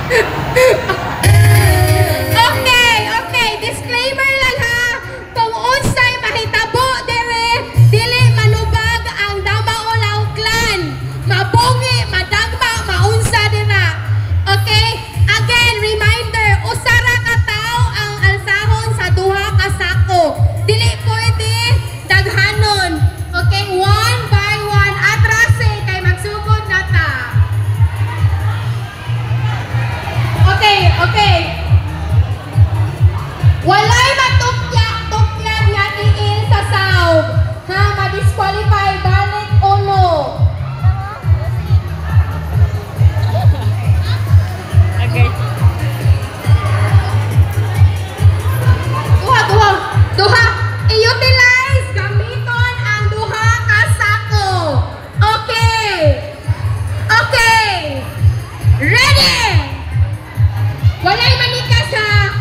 Okay, okay. Disclaimer lang ha. Kung unsay mahitabo dire, dili manubag ang Damaulaw clan. Mabungi, madagma, maunsa dira. Okay? Again, reminder, usara ka tao ang alsahon sa duha ka sako. Dili pwede daghanon. Okay, one by one. Atrase kay magsugod na ta. Okay, okay. Walay matukyak-tukyak nga iil sa sahog. Ha, ma-disqualify, balik o no? Okay. Duha. I-utilize, gamiton ang duha ka sako. Okay. Okay. Ready? Walay manikas ha.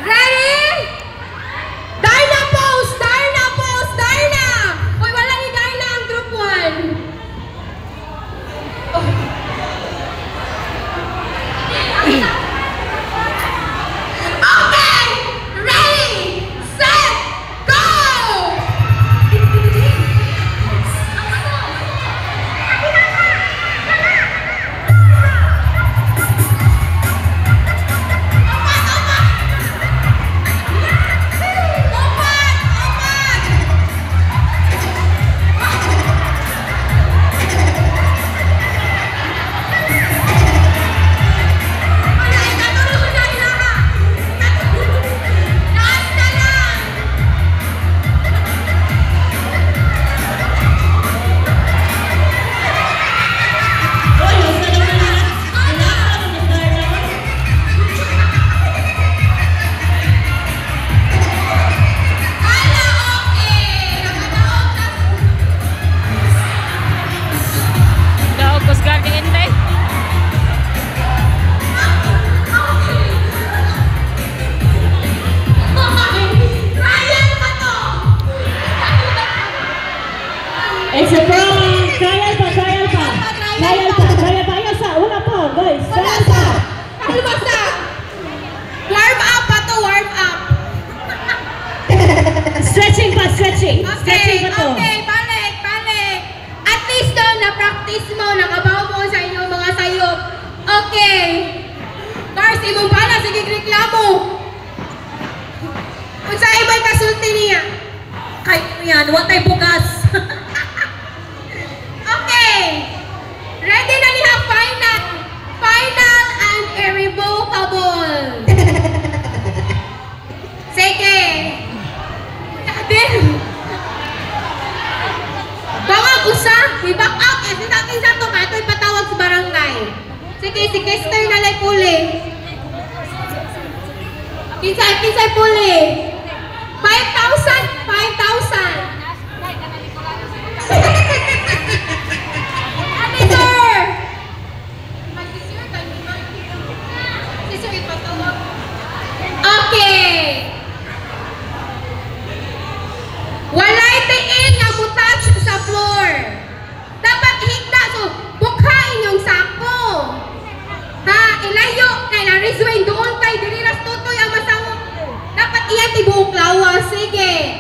Ready? Darna pose! Darna pose! Darna! Uy, wala ni Darna ang group 1. Okay! Ready! Set! Go! Daog ko sa garden hindi. It's a prank! Trial pa, trial pa! Trial pa, trial pa! Ayos sa, una pa, guys! Trial pa! Ano basta? Warm up pa to, warm up. Stretching pa, stretching! Stretching pa to! Okay, balik, balik. At least daw, na-practice mo, nakabaw mo sa inyong mga sayop. Okay. Cars, imong pala, sige reklamo. Kung sa imong kasulti niya. Kay yan, watay bugas. Okay. Ready na niya, final. Final and irrevocable. Sige. Din. Bawag usa, i-back up. Eh, sinang-isa to, kaya ito'y patawag sa barangay. Sige, si Kester na lang puli. Kinsay puli. 5,000, 5,000. Ano, sir? Okay. Walay tiin nga mutouch sa floor. Dapat ihigda. So, bukhain yung sako. Ha? Ilayo. Kay na-reswain doon kay diriras tutoy ang masawag. Dapat iyan tibuok lawas. Sige.